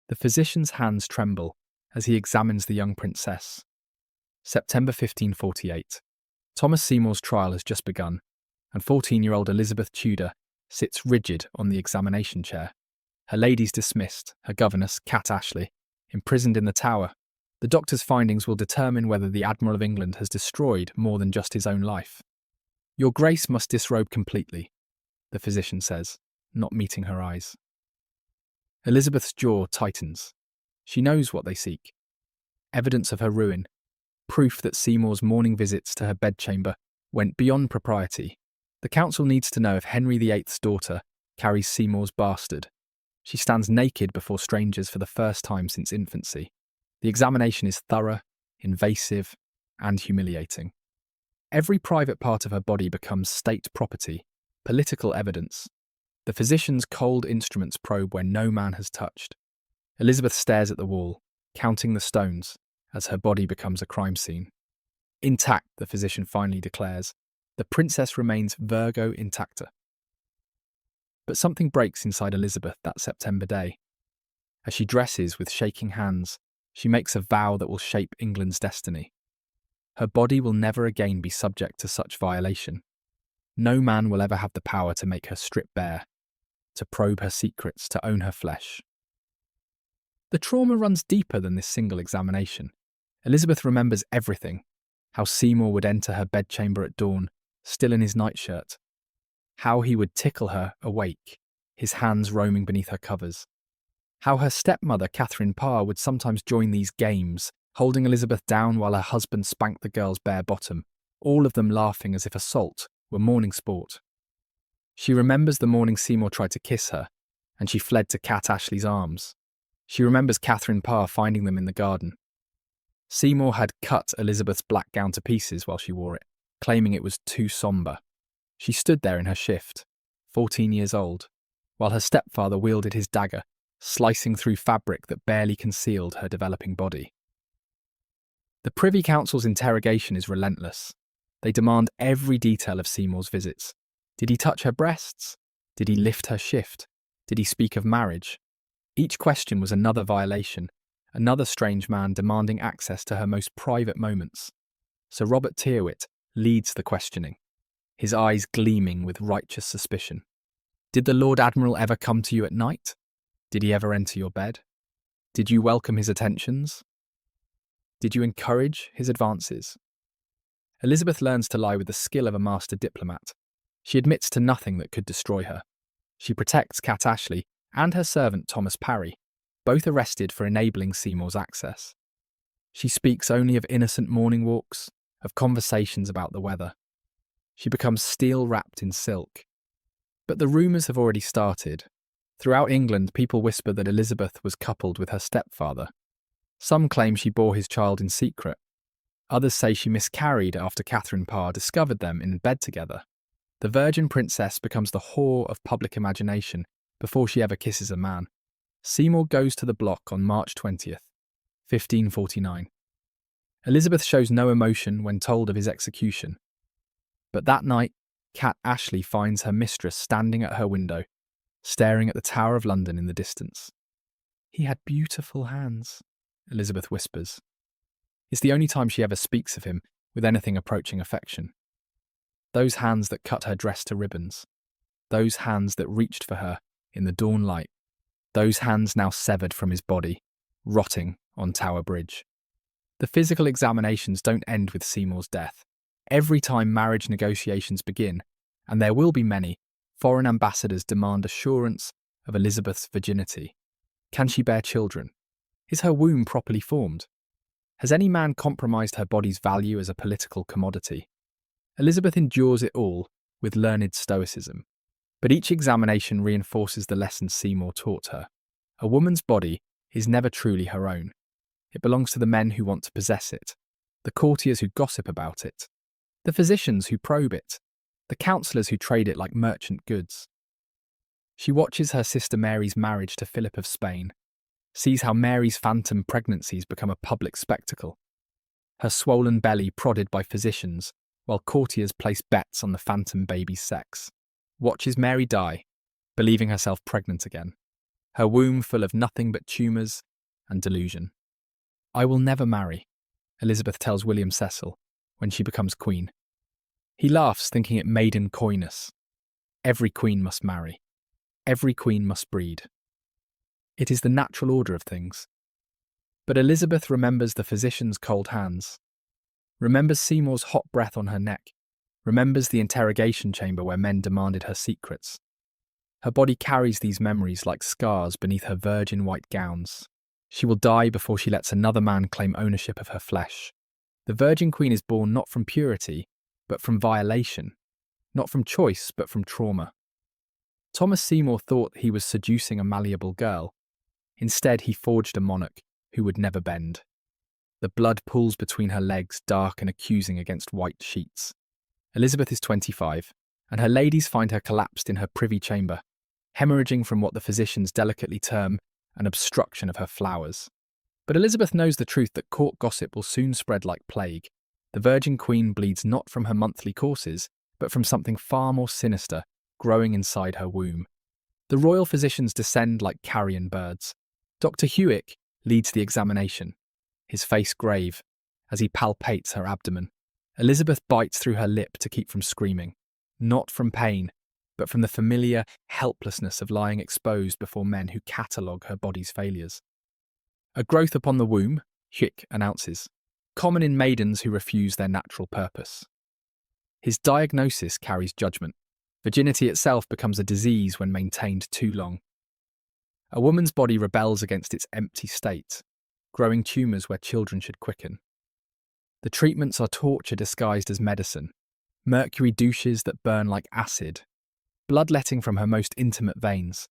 The physician's hands tremble as he examines the young princess. September 1548. Thomas Seymour's trial has just begun, and 14-year-old Elizabeth Tudor sits rigid on the examination chair. Her ladies dismissed, her governess, Cat Ashley, imprisoned in the Tower. The doctor's findings will determine whether the Admiral of England has destroyed more than just his own life. Your Grace must disrobe completely, the physician says, not meeting her eyes. Elizabeth's jaw tightens. She knows what they seek. Evidence of her ruin. Proof that Seymour's morning visits to her bedchamber went beyond propriety. The council needs to know if Henry VIII's daughter carries Seymour's bastard. She stands naked before strangers for the first time since infancy. The examination is thorough, invasive, and humiliating. Every private part of her body becomes state property, political evidence. The physician's cold instruments probe where no man has touched. Elizabeth stares at the wall, counting the stones, as her body becomes a crime scene. Intact, the physician finally declares, the princess remains Virgo intacta. But something breaks inside Elizabeth that September day. As she dresses with shaking hands, she makes a vow that will shape England's destiny. Her body will never again be subject to such violation. No man will ever have the power to make her strip bare, to probe her secrets, to own her flesh. The trauma runs deeper than this single examination. Elizabeth remembers everything. How Seymour would enter her bedchamber at dawn, still in his nightshirt. How he would tickle her awake, his hands roaming beneath her covers. How her stepmother, Catherine Parr, would sometimes join these games, holding Elizabeth down while her husband spanked the girl's bare bottom, all of them laughing as if assault were morning sport. She remembers the morning Seymour tried to kiss her, and she fled to Cat Ashley's arms. She remembers Catherine Parr finding them in the garden. Seymour had cut Elizabeth's black gown to pieces while she wore it, claiming it was too sombre. She stood there in her shift, 14 years old, while her stepfather wielded his dagger, slicing through fabric that barely concealed her developing body. The Privy Council's interrogation is relentless. They demand every detail of Seymour's visits. Did he touch her breasts? Did he lift her shift? Did he speak of marriage? Each question was another violation, another strange man demanding access to her most private moments. Sir Robert Tyrwhitt leads the questioning, his eyes gleaming with righteous suspicion. Did the Lord Admiral ever come to you at night? Did he ever enter your bed? Did you welcome his attentions? Did you encourage his advances? Elizabeth learns to lie with the skill of a master diplomat. She admits to nothing that could destroy her. She protects Cat Ashley and her servant Thomas Parry, both arrested for enabling Seymour's access. She speaks only of innocent morning walks, of conversations about the weather. She becomes steel-wrapped in silk. But the rumours have already started. Throughout England, people whisper that Elizabeth was coupled with her stepfather. Some claim she bore his child in secret. Others say she miscarried after Catherine Parr discovered them in bed together. The virgin princess becomes the whore of public imagination before she ever kisses a man. Seymour goes to the block on March 20th, 1549. Elizabeth shows no emotion when told of his execution. But that night, Cat Ashley finds her mistress standing at her window, staring at the Tower of London in the distance. He had beautiful hands, Elizabeth whispers. It's the only time she ever speaks of him with anything approaching affection. Those hands that cut her dress to ribbons. Those hands that reached for her in the dawn light. Those hands now severed from his body, rotting on Tower Bridge. The physical examinations don't end with Seymour's death. Every time marriage negotiations begin, and there will be many, foreign ambassadors demand assurance of Elizabeth's virginity. Can she bear children? Is her womb properly formed? Has any man compromised her body's value as a political commodity? Elizabeth endures it all with learned stoicism. But each examination reinforces the lesson Seymour taught her. A woman's body is never truly her own. It belongs to the men who want to possess it, the courtiers who gossip about it, the physicians who probe it, the counsellors who trade it like merchant goods. She watches her sister Mary's marriage to Philip of Spain, sees how Mary's phantom pregnancies become a public spectacle, her swollen belly prodded by physicians while courtiers place bets on the phantom baby's sex. Watches Mary die, believing herself pregnant again. her womb full of nothing but tumours and delusion. "I will never marry," Elizabeth tells William Cecil when she becomes queen. He laughs, thinking it maiden coyness. Every queen must marry. Every queen must breed. It is the natural order of things. But Elizabeth remembers the physician's cold hands, remembers Seymour's hot breath on her neck, remembers the interrogation chamber where men demanded her secrets. Her body carries these memories like scars beneath her virgin white gowns. She will die before she lets another man claim ownership of her flesh. The Virgin Queen is born not from purity, but from violation, not from choice, but from trauma. Thomas Seymour thought he was seducing a malleable girl. Instead, he forged a monarch who would never bend. The blood pools between her legs, dark and accusing against white sheets. Elizabeth is 25, and her ladies find her collapsed in her privy chamber, hemorrhaging from what the physicians delicately term an obstruction of her flowers. But Elizabeth knows the truth that court gossip will soon spread like plague. The Virgin Queen bleeds not from her monthly courses, but from something far more sinister growing inside her womb. The royal physicians descend like carrion birds. Dr. Hewick leads the examination, his face grave, as he palpates her abdomen. Elizabeth bites through her lip to keep from screaming, not from pain, but from the familiar helplessness of lying exposed before men who catalogue her body's failures. "A growth upon the womb," Hewick announces, "common in maidens who refuse their natural purpose." His diagnosis carries judgment. Virginity itself becomes a disease when maintained too long. A woman's body rebels against its empty state, growing tumours where children should quicken. The treatments are torture disguised as medicine, mercury douches that burn like acid, bloodletting from her most intimate veins,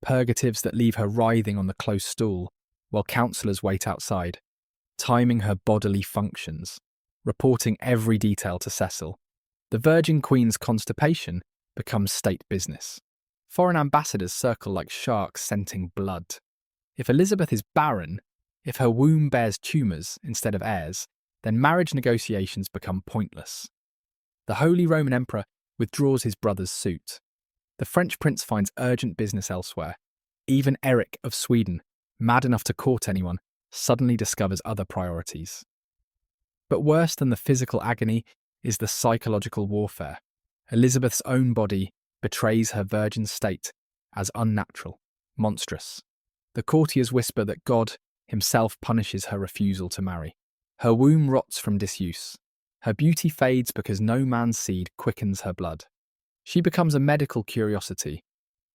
purgatives that leave her writhing on the close stool while counsellors wait outside, timing her bodily functions, reporting every detail to Cecil. The Virgin Queen's constipation becomes state business. Foreign ambassadors circle like sharks scenting blood. If Elizabeth is barren, if her womb bears tumours instead of heirs, then marriage negotiations become pointless. The Holy Roman Emperor withdraws his brother's suit. The French prince finds urgent business elsewhere. Even Eric of Sweden, mad enough to court anyone, suddenly discovers other priorities. But worse than the physical agony is the psychological warfare. Elizabeth's own body betrays her virgin state as unnatural, monstrous. The courtiers whisper that God himself punishes her refusal to marry. Her womb rots from disuse. Her beauty fades because no man's seed quickens her blood. She becomes a medical curiosity,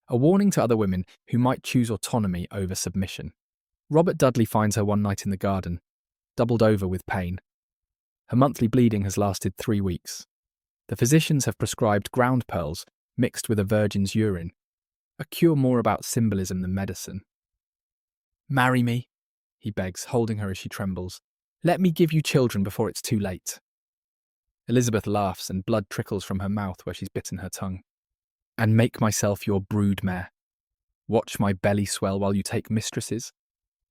a warning to other women who might choose autonomy over submission. Robert Dudley finds her one night in the garden, doubled over with pain. Her monthly bleeding has lasted 3 weeks. The physicians have prescribed ground pearls mixed with a virgin's urine, a cure more about symbolism than medicine. "Marry me," he begs, holding her as she trembles. "Let me give you children before it's too late." Elizabeth laughs and blood trickles from her mouth where she's bitten her tongue. "And make myself your brood mare. Watch my belly swell while you take mistresses.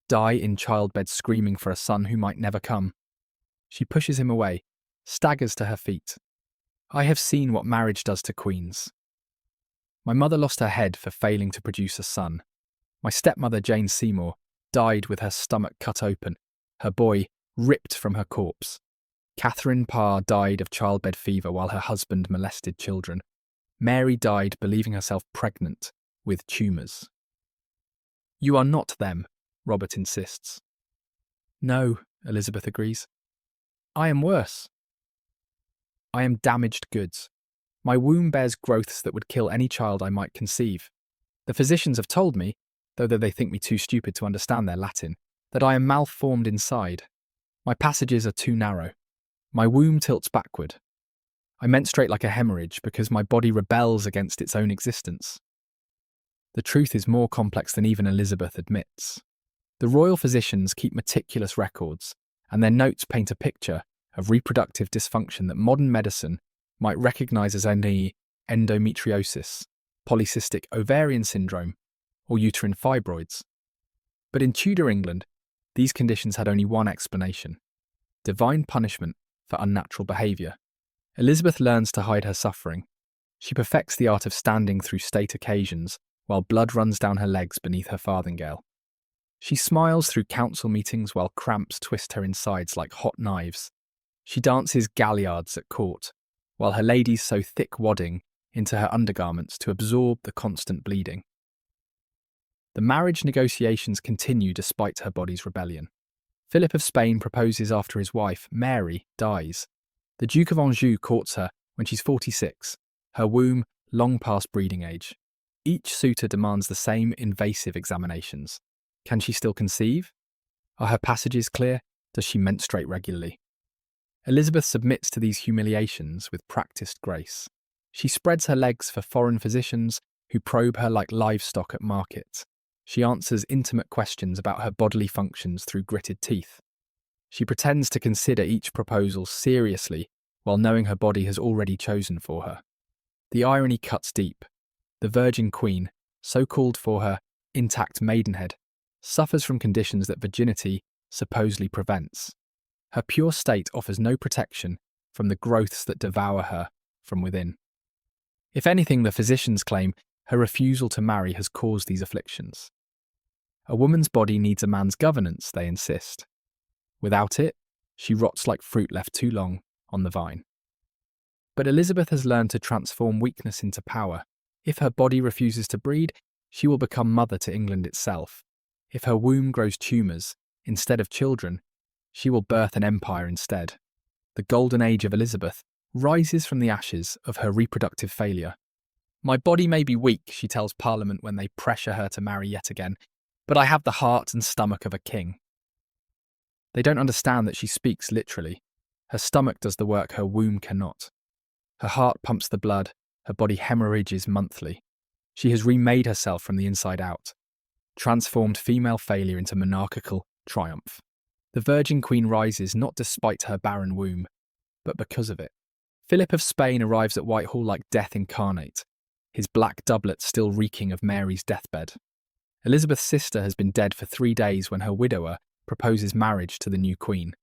Die in childbed screaming for a son who might never come." She pushes him away, staggers to her feet. "I have seen what marriage does to queens. My mother lost her head for failing to produce a son. My stepmother, Jane Seymour, died with her stomach cut open, her boy ripped from her corpse. Catherine Parr died of childbed fever while her husband molested children. Mary died believing herself pregnant with tumours." "You are not them," Robert insists. "No," Elizabeth agrees. "I am worse. I am damaged goods. My womb bears growths that would kill any child I might conceive. The physicians have told me, though they think me too stupid to understand their Latin, that I am malformed inside. My passages are too narrow. My womb tilts backward. I menstruate like a hemorrhage because my body rebels against its own existence." The truth is more complex than even Elizabeth admits. The royal physicians keep meticulous records, and their notes paint a picture of reproductive dysfunction that modern medicine might recognise as only endometriosis, polycystic ovarian syndrome, or uterine fibroids. But in Tudor England, these conditions had only one explanation: divine punishment for unnatural behaviour. Elizabeth learns to hide her suffering. She perfects the art of standing through state occasions while blood runs down her legs beneath her farthingale. She smiles through council meetings while cramps twist her insides like hot knives. She dances galliards at court, while her ladies sew thick wadding into her undergarments to absorb the constant bleeding. The marriage negotiations continue despite her body's rebellion. Philip of Spain proposes after his wife, Mary, dies. The Duke of Anjou courts her when she's 46, her womb long past breeding age. Each suitor demands the same invasive examinations. Can she still conceive? Are her passages clear? Does she menstruate regularly? Elizabeth submits to these humiliations with practiced grace. She spreads her legs for foreign physicians who probe her like livestock at markets. She answers intimate questions about her bodily functions through gritted teeth. She pretends to consider each proposal seriously while knowing her body has already chosen for her. The irony cuts deep. The Virgin Queen, so called for her intact maidenhead, suffers from conditions that virginity supposedly prevents. Her pure state offers no protection from the growths that devour her from within. If anything, the physicians claim her refusal to marry has caused these afflictions. A woman's body needs a man's governance, they insist. Without it, she rots like fruit left too long on the vine. But Elizabeth has learned to transform weakness into power. If her body refuses to breed, she will become mother to England itself. If her womb grows tumours instead of children, she will birth an empire instead. The golden age of Elizabeth rises from the ashes of her reproductive failure. My body may be weak, she tells Parliament when they pressure her to marry yet again, but I have the heart and stomach of a king. They don't understand that she speaks literally. Her stomach does the work her womb cannot. Her heart pumps the blood, her body hemorrhages monthly. She has remade herself from the inside out, transformed female failure into monarchical triumph. The Virgin Queen rises not despite her barren womb, but because of it. Philip of Spain arrives at Whitehall like death incarnate, his black doublet still reeking of Mary's deathbed. Elizabeth's sister has been dead for 3 days when her widower proposes marriage to the new queen.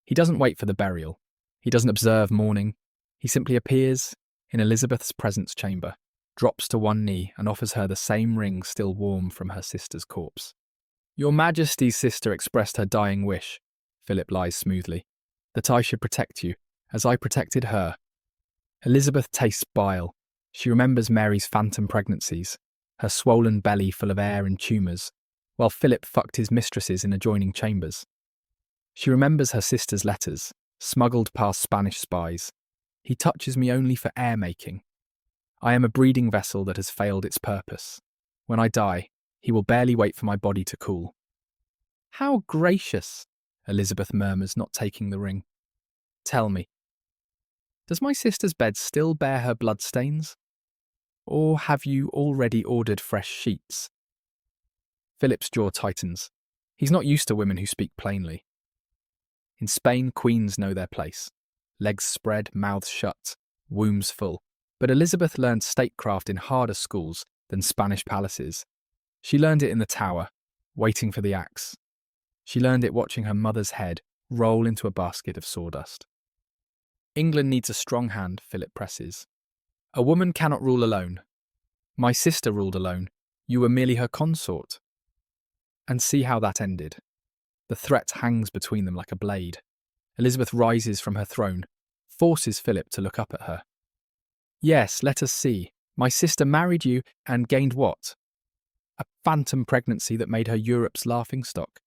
He doesn't wait for the burial. He doesn't observe mourning. He simply appears in Elizabeth's presence chamber, drops to one knee and offers her the same ring still warm from her sister's corpse. Your Majesty's sister expressed her dying wish, Philip lies smoothly, that I should protect you, as I protected her. Elizabeth tastes bile. She remembers Mary's phantom pregnancies, her swollen belly full of air and tumours, while Philip fucked his mistresses in adjoining chambers. She remembers her sister's letters, smuggled past Spanish spies. He touches me only for air-making. I am a breeding vessel that has failed its purpose. When I die, he will barely wait for my body to cool. How gracious, Elizabeth murmurs, not taking the ring. Tell me, does my sister's bed still bear her bloodstains? Or have you already ordered fresh sheets? Philip's jaw tightens. He's not used to women who speak plainly. In Spain, queens know their place. Legs spread, mouths shut, wombs full. But Elizabeth learned statecraft in harder schools than Spanish palaces. She learned it in the tower, waiting for the axe. She learned it watching her mother's head roll into a basket of sawdust. England needs a strong hand, Philip presses. A woman cannot rule alone. My sister ruled alone. You were merely her consort. And see how that ended. The threat hangs between them like a blade. Elizabeth rises from her throne, forces Philip to look up at her. Yes, let us see. My sister married you and gained what? A phantom pregnancy that made her Europe's laughingstock.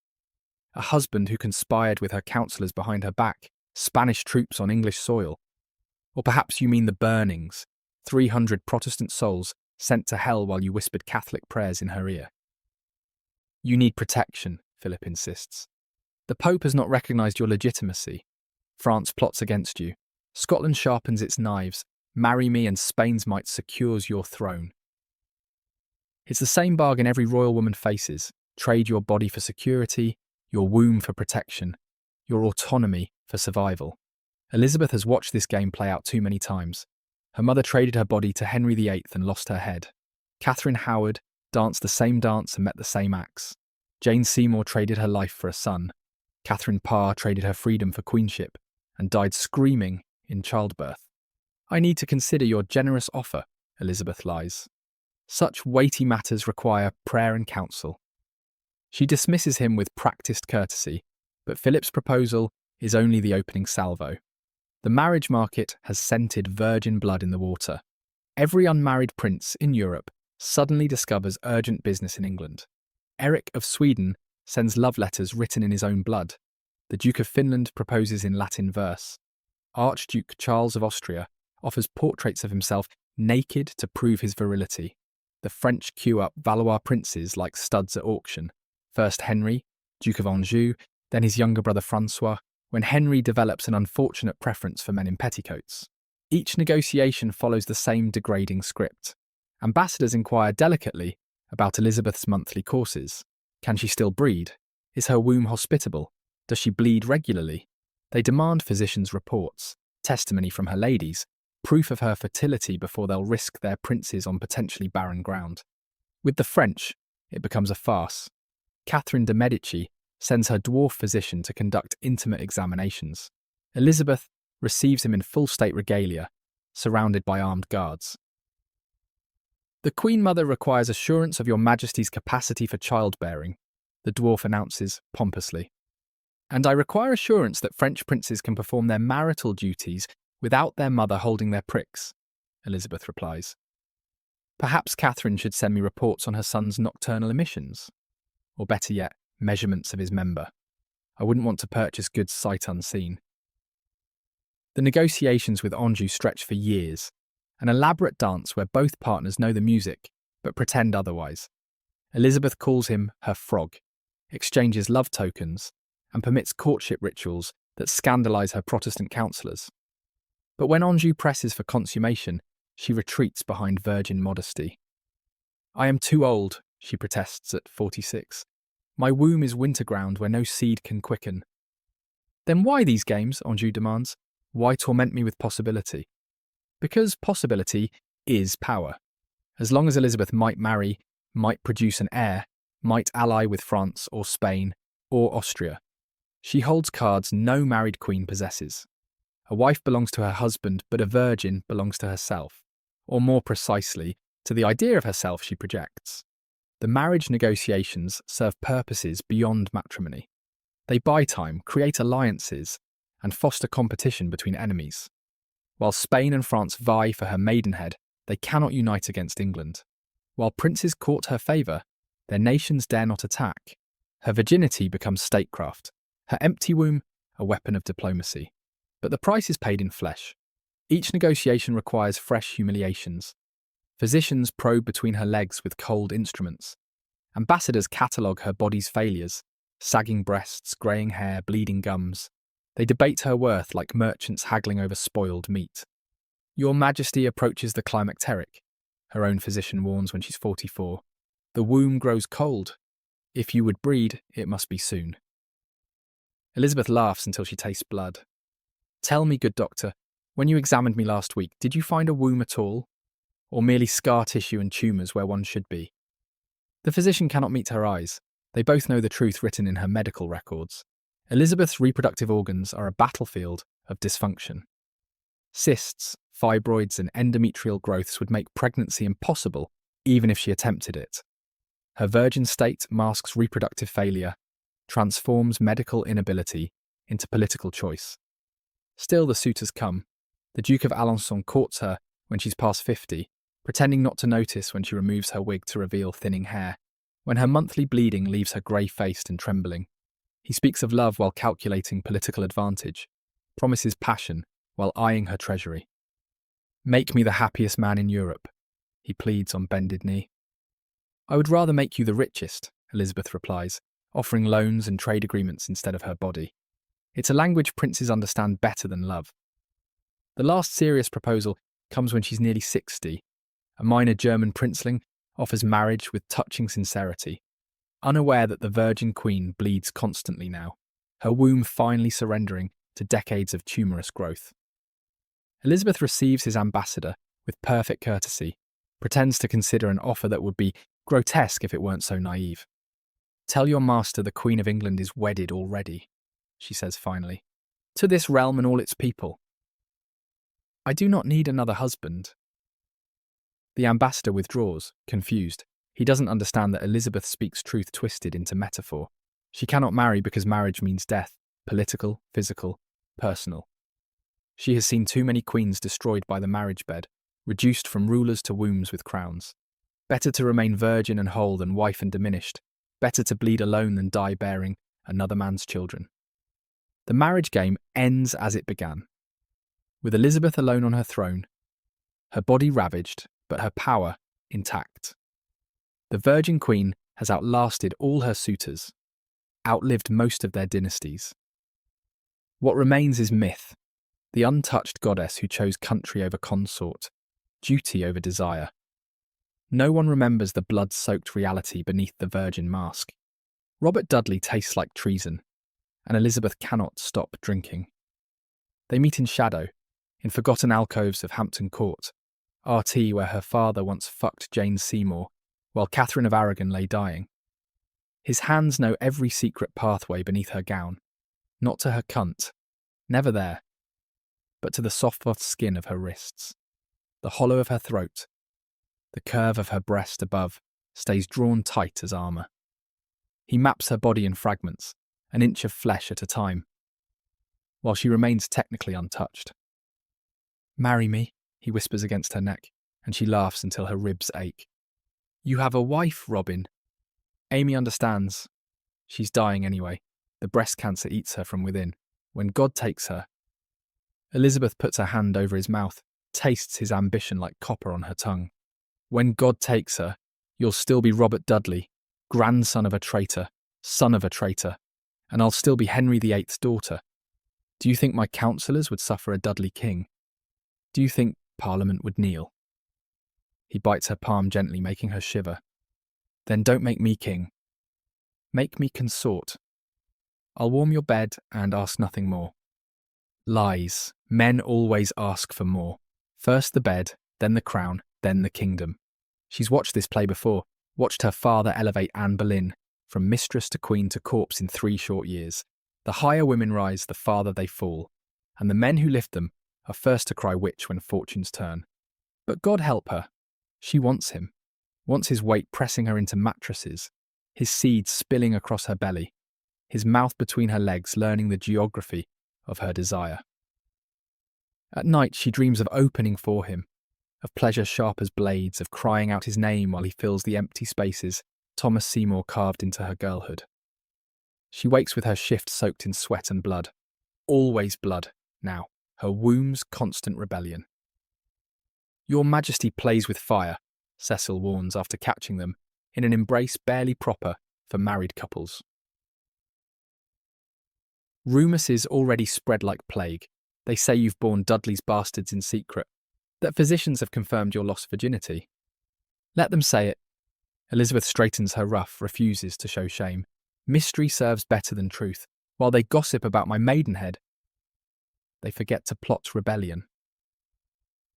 A husband who conspired with her counsellors behind her back, Spanish troops on English soil. Or perhaps you mean the burnings, 300 Protestant souls sent to hell while you whispered Catholic prayers in her ear. You need protection, Philip insists. The Pope has not recognised your legitimacy. France plots against you. Scotland sharpens its knives. Marry me and Spain's might secures your throne. It's the same bargain every royal woman faces. Trade your body for security, your womb for protection, your autonomy for survival. Elizabeth has watched this game play out too many times. Her mother traded her body to Henry VIII and lost her head. Catherine Howard danced the same dance and met the same axe. Jane Seymour traded her life for a son. Catherine Parr traded her freedom for queenship and died screaming in childbirth. I need to consider your generous offer, Elizabeth lies. Such weighty matters require prayer and counsel. She dismisses him with practiced courtesy, but Philip's proposal is only the opening salvo. The marriage market has scented virgin blood in the water. Every unmarried prince in Europe suddenly discovers urgent business in England. Eric of Sweden sends love letters written in his own blood. The Duke of Finland proposes in Latin verse. Archduke Charles of Austria offers portraits of himself naked to prove his virility. The French queue up Valois princes like studs at auction. First Henry, Duke of Anjou, then his younger brother Francois, when Henry develops an unfortunate preference for men in petticoats. Each negotiation follows the same degrading script. Ambassadors inquire delicately about Elizabeth's monthly courses. Can she still breed? Is her womb hospitable? Does she bleed regularly? They demand physicians' reports, testimony from her ladies, proof of her fertility before they'll risk their princes on potentially barren ground. With the French, it becomes a farce. Catherine de' Medici sends her dwarf physician to conduct intimate examinations. Elizabeth receives him in full state regalia, surrounded by armed guards. The Queen Mother requires assurance of your Majesty's capacity for childbearing, the dwarf announces pompously. And I require assurance that French princes can perform their marital duties without their mother holding their pricks, Elizabeth replies. Perhaps Catherine should send me reports on her son's nocturnal emissions, or better yet, measurements of his member. I wouldn't want to purchase goods sight unseen. The negotiations with Anjou stretch for years, an elaborate dance where both partners know the music but pretend otherwise. Elizabeth calls him her frog, exchanges love tokens, and permits courtship rituals that scandalise her Protestant counsellors. But when Anjou presses for consummation, she retreats behind virgin modesty. I am too old, she protests at 46. My womb is winter ground where no seed can quicken. Then why these games, Anjou demands? Why torment me with possibility? Because possibility is power. As long as Elizabeth might marry, might produce an heir, might ally with France or Spain or Austria, she holds cards no married queen possesses. A wife belongs to her husband, but a virgin belongs to herself, or more precisely, to the idea of herself she projects. The marriage negotiations serve purposes beyond matrimony. They buy time, create alliances, and foster competition between enemies. While Spain and France vie for her maidenhead, they cannot unite against England. While princes court her favour, their nations dare not attack. Her virginity becomes statecraft, her empty womb a weapon of diplomacy. But the price is paid in flesh. Each negotiation requires fresh humiliations. Physicians probe between her legs with cold instruments. Ambassadors catalogue her body's failures, sagging breasts, greying hair, bleeding gums. They debate her worth like merchants haggling over spoiled meat. Your Majesty approaches the climacteric, her own physician warns when she's 44. The womb grows cold. If you would breed, it must be soon. Elizabeth laughs until she tastes blood. Tell me, good doctor, when you examined me last week, did you find a womb at all? Or merely scar tissue and tumours where one should be? The physician cannot meet her eyes. They both know the truth written in her medical records. Elizabeth's reproductive organs are a battlefield of dysfunction. Cysts, fibroids, and endometrial growths would make pregnancy impossible, even if she attempted it. Her virgin state masks reproductive failure, transforms medical inability into political choice. Still, the suitors come. The Duke of Alençon courts her when she's past 50, pretending not to notice when she removes her wig to reveal thinning hair, when her monthly bleeding leaves her grey-faced and trembling. He speaks of love while calculating political advantage, promises passion while eyeing her treasury. Make me the happiest man in Europe, he pleads on bended knee. I would rather make you the richest, Elizabeth replies, offering loans and trade agreements instead of her body. It's a language princes understand better than love. The last serious proposal comes when she's nearly 60. A minor German princeling offers marriage with touching sincerity, unaware that the Virgin Queen bleeds constantly now, her womb finally surrendering to decades of tumorous growth. Elizabeth receives his ambassador with perfect courtesy, pretends to consider an offer that would be grotesque if it weren't so naive. Tell your master the Queen of England is wedded already, she says finally, to this realm and all its people. I do not need another husband. The ambassador withdraws, confused. He doesn't understand that Elizabeth speaks truth twisted into metaphor. She cannot marry because marriage means death, political, physical, personal. She has seen too many queens destroyed by the marriage bed, reduced from rulers to wombs with crowns. Better to remain virgin and whole than wife and diminished. Better to bleed alone than die bearing another man's children. The marriage game ends as it began, with Elizabeth alone on her throne, her body ravaged, but her power intact. The Virgin Queen has outlasted all her suitors, outlived most of their dynasties. What remains is myth, the untouched goddess who chose country over consort, duty over desire. No one remembers the blood-soaked reality beneath the virgin mask. Robert Dudley tastes like treason, and Elizabeth cannot stop drinking. They meet in shadow, in forgotten alcoves of Hampton Court, RT where her father once fucked Jane Seymour, while Catherine of Aragon lay dying. His hands know every secret pathway beneath her gown, not to her cunt, never there, but to the soft skin of her wrists. The hollow of her throat, the curve of her breast above, stays drawn tight as armour. He maps her body in fragments, an inch of flesh at a time, while she remains technically untouched. "Marry me," he whispers against her neck, and she laughs until her ribs ache. "You have a wife, Robin." Amy understands. She's dying anyway. The breast cancer eats her from within. When God takes her. Elizabeth puts her hand over his mouth, tastes his ambition like copper on her tongue. "When God takes her, you'll still be Robert Dudley, grandson of a traitor, son of a traitor, and I'll still be Henry VIII's daughter. Do you think my councillors would suffer a Dudley king? Do you think Parliament would kneel?" He bites her palm gently, making her shiver. "Then don't make me king. Make me consort. I'll warm your bed and ask nothing more." Lies. Men always ask for more. First the bed, then the crown, then the kingdom. She's watched this play before, watched her father elevate Anne Boleyn from mistress to queen to corpse in 3 short years. The higher women rise, the farther they fall, and the men who lift them are first to cry witch when fortunes turn. But God help her. She wants him, wants his weight pressing her into mattresses, his seeds spilling across her belly, his mouth between her legs learning the geography of her desire. At night she dreams of opening for him, of pleasure sharp as blades, of crying out his name while he fills the empty spaces Thomas Seymour carved into her girlhood. She wakes with her shift soaked in sweat and blood. Always blood, now, her womb's constant rebellion. "Your Majesty plays with fire," Cecil warns after catching them, in an embrace barely proper for married couples. Rumours is already spread like plague. They say you've borne Dudley's bastards in secret, that physicians have confirmed your lost virginity. Let them say it. Elizabeth straightens her ruff, refuses to show shame. Mystery serves better than truth. While they gossip about my maidenhead, they forget to plot rebellion.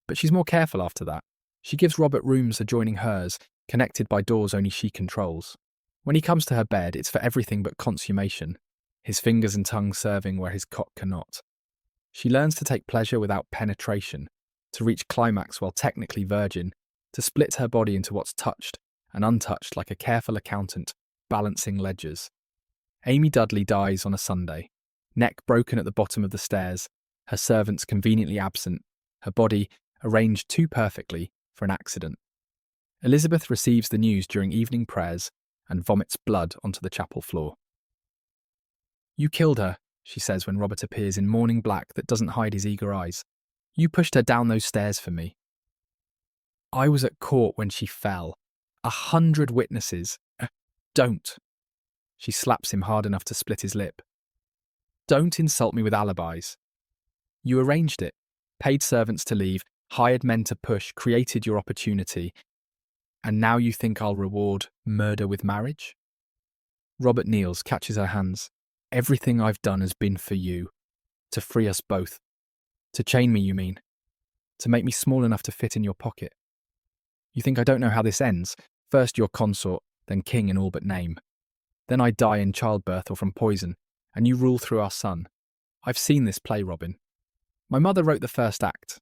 But she's more careful after that. She gives Robert rooms adjoining hers, connected by doors only she controls. When he comes to her bed, it's for everything but consummation, his fingers and tongue serving where his cock cannot. She learns to take pleasure without penetration, to reach climax while technically virgin, to split her body into what's touched and untouched like a careful accountant balancing ledgers. Amy Dudley dies on a Sunday, neck broken at the bottom of the stairs, her servants conveniently absent, her body arranged too perfectly for an accident. Elizabeth receives the news during evening prayers and vomits blood onto the chapel floor. "You killed her," she says when Robert appears in mourning black that doesn't hide his eager eyes. "You pushed her down those stairs for me. I was at court when she fell. 100 witnesses. Don't." She slaps him hard enough to split his lip. "Don't insult me with alibis. You arranged it, paid servants to leave, hired men to push, created your opportunity, and now you think I'll reward murder with marriage?" Robert kneels, catches her hands. "Everything I've done has been for you, to free us both. To chain me, you mean? To make me small enough to fit in your pocket? You think I don't know how this ends? First your consort, then king in all but name. Then I die in childbirth or from poison, and you rule through our son. I've seen this play, Robin. My mother wrote the first act.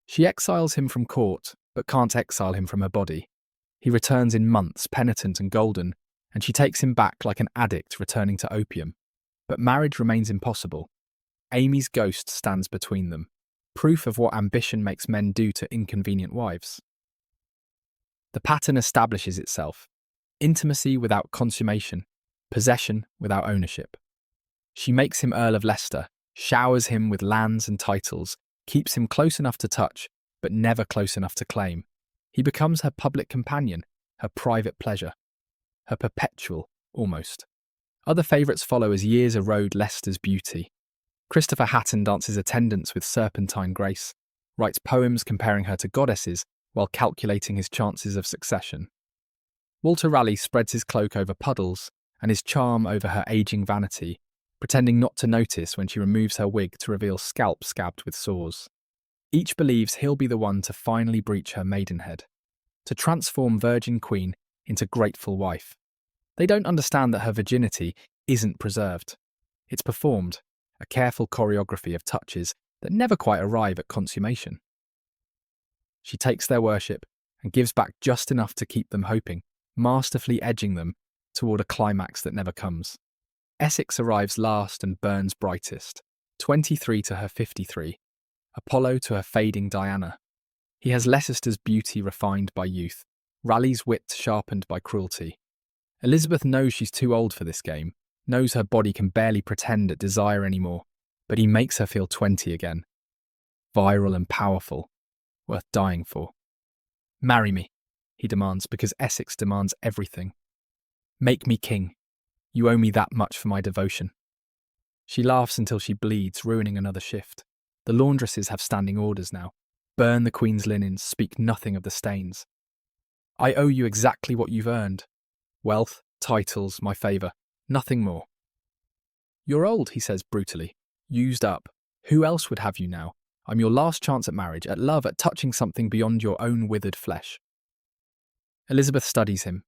She exiles him from court, but can't exile him from her body. He returns in months, penitent and golden, and she takes him back like an addict returning to opium. But marriage remains impossible. Amy's ghost stands between them, proof of what ambition makes men do to inconvenient wives. The pattern establishes itself: intimacy without consummation, possession without ownership. She makes him Earl of Leicester, showers him with lands and titles, keeps him close enough to touch, but never close enough to claim. He becomes her public companion, her private pleasure, her perpetual, almost. Other favourites follow as years erode Leicester's beauty. Christopher Hatton dances attendance with serpentine grace, writes poems comparing her to goddesses while calculating his chances of succession. Walter Raleigh spreads his cloak over puddles and his charm over her ageing vanity, pretending not to notice when she removes her wig to reveal scalp scabbed with sores. Each believes he'll be the one to finally breach her maidenhead, to transform virgin queen into grateful wife. They don't understand that her virginity isn't preserved. It's performed, a careful choreography of touches that never quite arrive at consummation. She takes their worship and gives back just enough to keep them hoping, masterfully edging them toward a climax that never comes. Essex arrives last and burns brightest, 23 to her 53, Apollo to her fading Diana. He has Leicester's beauty refined by youth, Raleigh's wit sharpened by cruelty. Elizabeth knows she's too old for this game, knows her body can barely pretend at desire anymore, but he makes her feel 20 again. Virile and powerful, worth dying for. Marry me, he demands, because Essex demands everything. Make me king. You owe me that much for my devotion. She laughs until she bleeds, ruining another shift. The laundresses have standing orders now. Burn the Queen's linens, speak nothing of the stains. I owe you exactly what you've earned. Wealth, titles, my favour, nothing more. You're old, he says brutally. Used up. Who else would have you now? I'm your last chance at marriage, at love, at touching something beyond your own withered flesh. Elizabeth studies him.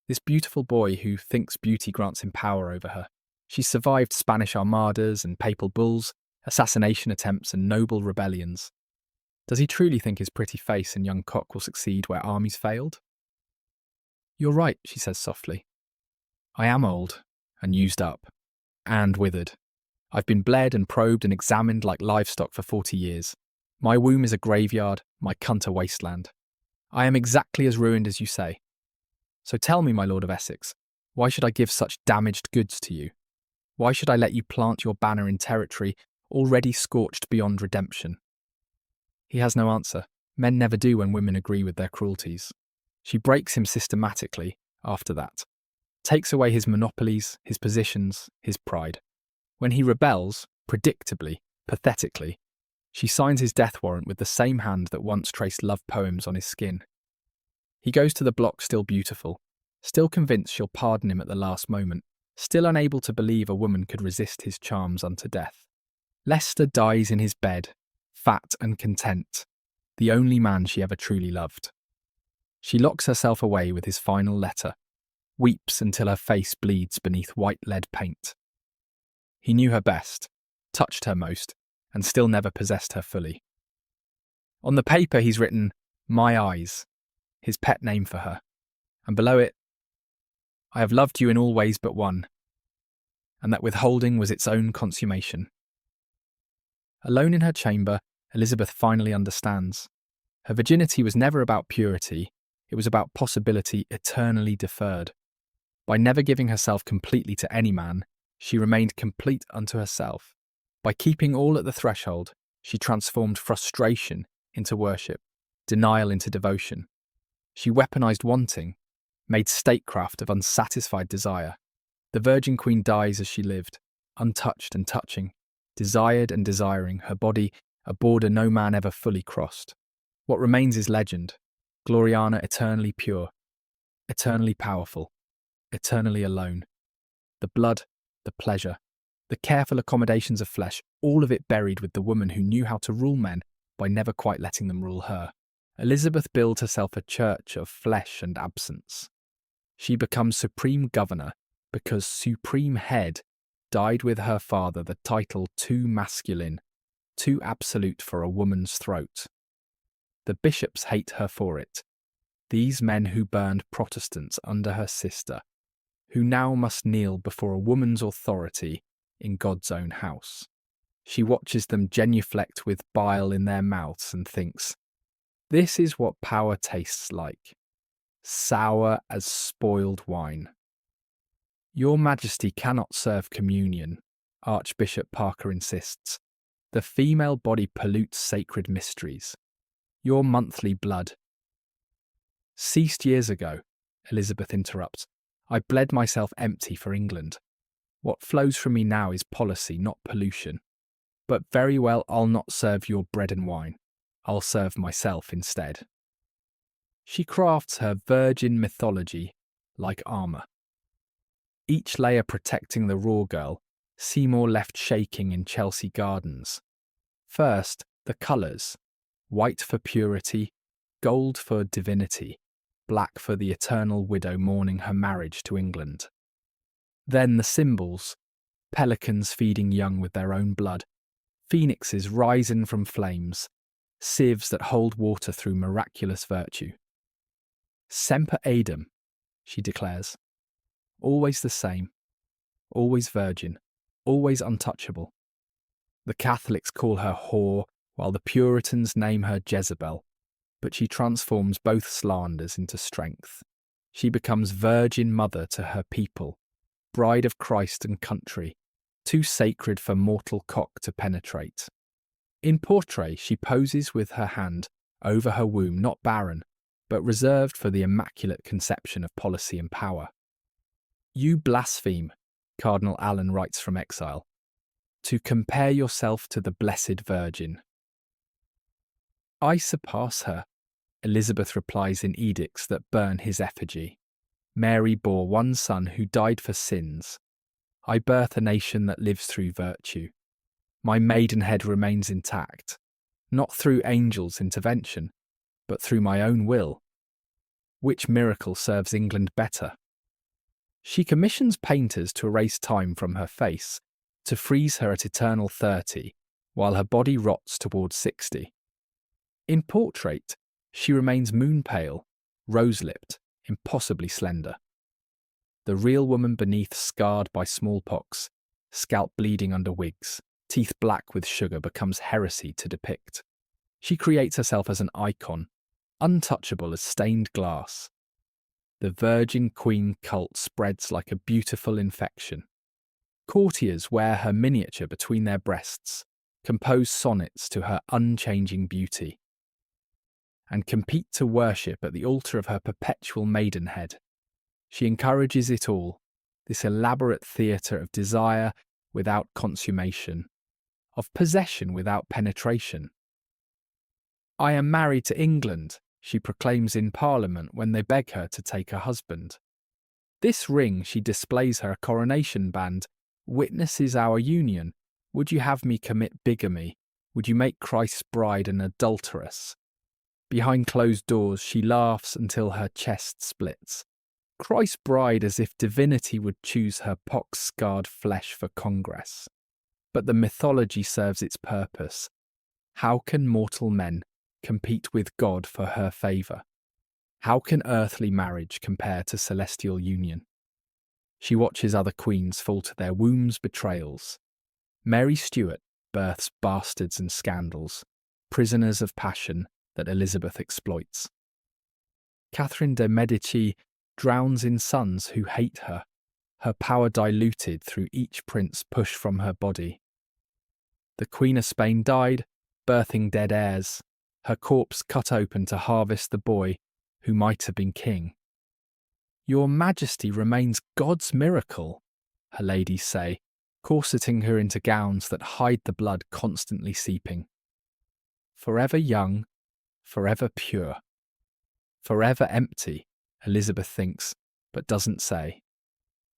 This beautiful boy who thinks beauty grants him power over her. She's survived Spanish armadas and papal bulls, assassination attempts and noble rebellions. Does he truly think his pretty face and young cock will succeed where armies failed? You're right, she says softly. I am old, and used up, and withered. I've been bled and probed and examined like livestock for 40 years. My womb is a graveyard, my cunt a wasteland. I am exactly as ruined as you say. So tell me, my Lord of Essex, why should I give such damaged goods to you? Why should I let you plant your banner in territory already scorched beyond redemption? He has no answer. Men never do when women agree with their cruelties. She breaks him systematically after that. Takes away his monopolies, his positions, his pride. When he rebels, predictably, pathetically, she signs his death warrant with the same hand that once traced love poems on his skin. He goes to the block still beautiful, still convinced she'll pardon him at the last moment, still unable to believe a woman could resist his charms unto death. Leicester dies in his bed, fat and content, the only man she ever truly loved. She locks herself away with his final letter, weeps until her face bleeds beneath white lead paint. He knew her best, touched her most, and still never possessed her fully. On the paper he's written, "My Eyes," his pet name for her, and below it, "I have loved you in all ways but one," and that withholding was its own consummation. Alone in her chamber, Elizabeth finally understands. Her virginity was never about purity, it was about possibility eternally deferred. By never giving herself completely to any man, she remained complete unto herself. By keeping all at the threshold, she transformed frustration into worship, denial into devotion. She weaponized wanting, made statecraft of unsatisfied desire. The Virgin Queen dies as she lived, untouched and touching, desired and desiring, her body a border no man ever fully crossed. What remains is legend, Gloriana eternally pure, eternally powerful, eternally alone. The blood, the pleasure, the careful accommodations of flesh, all of it buried with the woman who knew how to rule men by never quite letting them rule her. Elizabeth built herself a church of flesh and absence. She becomes supreme governor because supreme head died with her father the title too masculine, too absolute for a woman's throat. The bishops hate her for it. These men who burned Protestants under her sister, who now must kneel before a woman's authority in God's own house. She watches them genuflect with bile in their mouths and thinks, this is what power tastes like, sour as spoiled wine. Your Majesty cannot serve communion, Archbishop Parker insists. The female body pollutes sacred mysteries. Your monthly blood. Ceased years ago, Elizabeth interrupts. I bled myself empty for England. What flows from me now is policy, not pollution. But very well, I'll not serve your bread and wine. I'll serve myself instead. She crafts her virgin mythology like armour. Each layer protecting the raw girl, Seymour left shaking in Chelsea Gardens. First, the colours. White for purity, gold for divinity, black for the eternal widow mourning her marriage to England. Then the symbols, pelicans feeding young with their own blood, phoenixes rising from flames, sieves that hold water through miraculous virtue. Semper Eadem, she declares. Always the same, always virgin, always untouchable. The Catholics call her whore, while the Puritans name her Jezebel, but she transforms both slanders into strength. She becomes virgin mother to her people, bride of Christ and country, too sacred for mortal cock to penetrate. In portrait, she poses with her hand over her womb, not barren, but reserved for the immaculate conception of policy and power. You blaspheme, Cardinal Allen writes from exile, to compare yourself to the Blessed Virgin. I surpass her, Elizabeth replies in edicts that burn his effigy. Mary bore one son who died for sins. I birth a nation that lives through virtue. My maidenhead remains intact, not through angels' intervention, but through my own will. Which miracle serves England better? She commissions painters to erase time from her face, to freeze her at eternal 30, while her body rots towards 60. In portrait, she remains moon-pale, rose-lipped, impossibly slender. The real woman beneath, scarred by smallpox, scalp bleeding under wigs, teeth black with sugar, becomes heresy to depict. She creates herself as an icon, untouchable as stained glass. The Virgin Queen cult spreads like a beautiful infection. Courtiers wear her miniature between their breasts, compose sonnets to her unchanging beauty, and compete to worship at the altar of her perpetual maidenhead. She encourages it all, this elaborate theatre of desire without consummation, of possession without penetration. I am married to England, she proclaims in Parliament when they beg her to take a husband. This ring, she displays her coronation band, witnesses our union. Would you have me commit bigamy? Would you make Christ's bride an adulteress? Behind closed doors, she laughs until her chest splits. Christ's bride, as if divinity would choose her pox-scarred flesh for Congress. But the mythology serves its purpose. How can mortal men compete with God for her favour? How can earthly marriage compare to celestial union? She watches other queens fall to their wombs' betrayals. Mary Stuart births bastards and scandals, prisoners of passion that Elizabeth exploits. Catherine de' Medici drowns in sons who hate her, her power diluted through each prince pushed from her body. The Queen of Spain died, birthing dead heirs, her corpse cut open to harvest the boy who might have been king. Your Majesty remains God's miracle, her ladies say, corseting her into gowns that hide the blood constantly seeping. Forever young, forever pure. Forever empty, Elizabeth thinks, but doesn't say.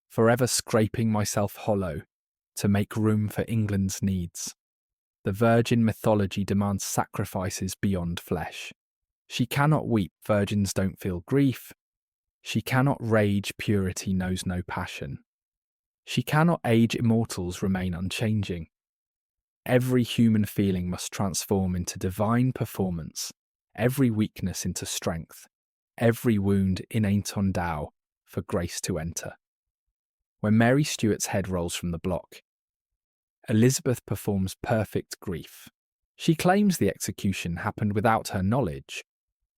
Forever scraping myself hollow to make room for England's needs. The virgin mythology demands sacrifices beyond flesh. She cannot weep, virgins don't feel grief. She cannot rage, purity knows no passion. She cannot age, immortals remain unchanging. Every human feeling must transform into divine performance, every weakness into strength, every wound innate on Tao for grace to enter. When Mary Stuart's head rolls from the block, Elizabeth performs perfect grief. She claims the execution happened without her knowledge,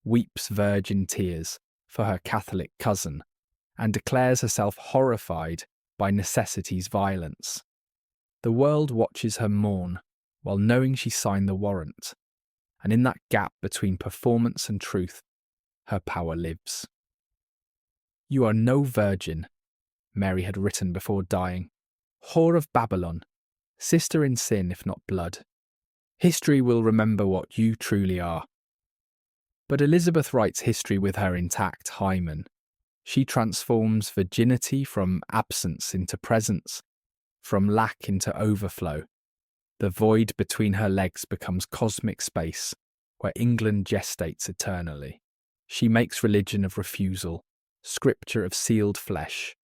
weeps virgin tears for her Catholic cousin, and declares herself horrified by necessity's violence. The world watches her mourn while knowing she signed the warrant, and in that gap between performance and truth, her power lives. "You are no virgin," Mary had written before dying, "whore of Babylon, sister in sin if not blood. History will remember what you truly are." But Elizabeth writes history with her intact hymen. She transforms virginity from absence into presence, from lack into overflow. The void between her legs becomes cosmic space, where England gestates eternally. She makes religion of refusal, scripture of sealed flesh.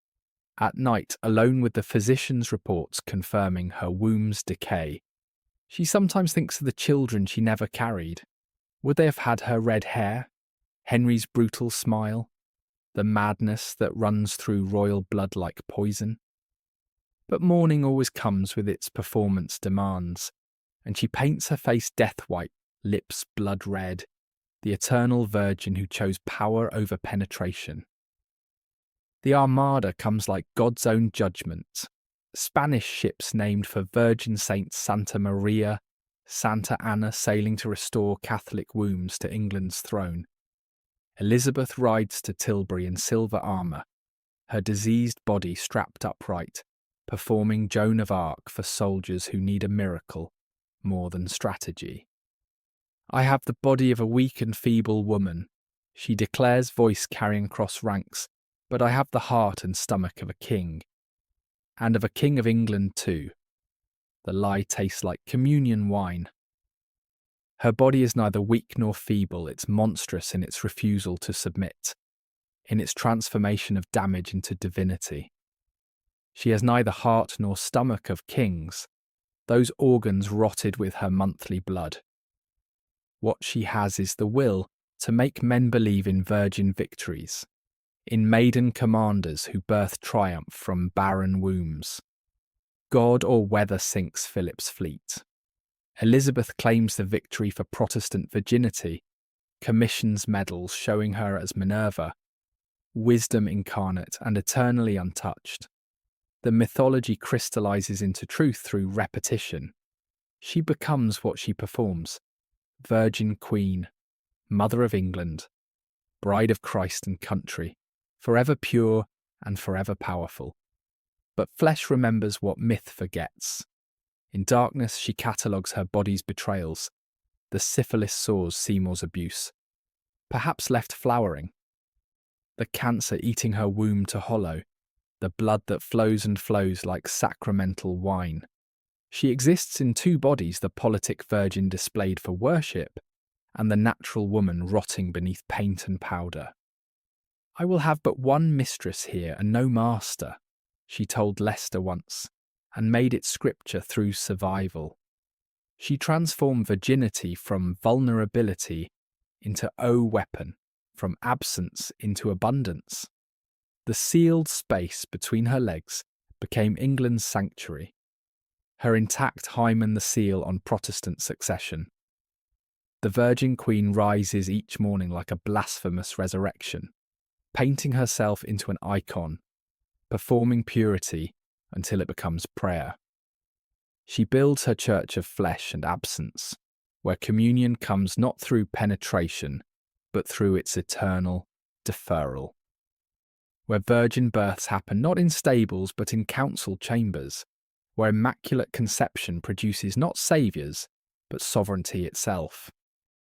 At night, alone with the physician's reports confirming her womb's decay, she sometimes thinks of the children she never carried. Would they have had her red hair, Henry's brutal smile, the madness that runs through royal blood like poison? But morning always comes with its performance demands, and she paints her face death white, lips blood red, the eternal virgin who chose power over penetration. The Armada comes like God's own judgment. Spanish ships named for Virgin Saints Santa Maria, Santa Anna sailing to restore Catholic wombs to England's throne. Elizabeth rides to Tilbury in silver armour, her diseased body strapped upright, performing Joan of Arc for soldiers who need a miracle more than strategy. "I have the body of a weak and feeble woman," she declares, voice carrying across ranks, "but I have the heart and stomach of a king. And of a king of England too." The lie tastes like communion wine. Her body is neither weak nor feeble, it's monstrous in its refusal to submit, in its transformation of damage into divinity. She has neither heart nor stomach of kings, those organs rotted with her monthly blood. What she has is the will to make men believe in virgin victories, in maiden commanders who birth triumph from barren wombs. God or weather sinks Philip's fleet. Elizabeth claims the victory for Protestant virginity, commissions medals showing her as Minerva, wisdom incarnate and eternally untouched. The mythology crystallizes into truth through repetition. She becomes what she performs: Virgin Queen, Mother of England, Bride of Christ and country, forever pure and forever powerful. But flesh remembers what myth forgets. In darkness she catalogues her body's betrayals, the syphilis sores Seymour's abuse, perhaps left flowering, the cancer eating her womb to hollow, the blood that flows and flows like sacramental wine. She exists in two bodies, the politic virgin displayed for worship, and the natural woman rotting beneath paint and powder. "I will have but one mistress here and no master," she told Leicester once, and made it scripture through survival. She transformed virginity from vulnerability into weapon, from absence into abundance. The sealed space between her legs became England's sanctuary, her intact hymen the seal on Protestant succession. The Virgin Queen rises each morning like a blasphemous resurrection, painting herself into an icon, performing purity until it becomes prayer. She builds her church of flesh and absence, where communion comes not through penetration, but through its eternal deferral. Where virgin births happen not in stables but in council chambers, where immaculate conception produces not saviours, but sovereignty itself.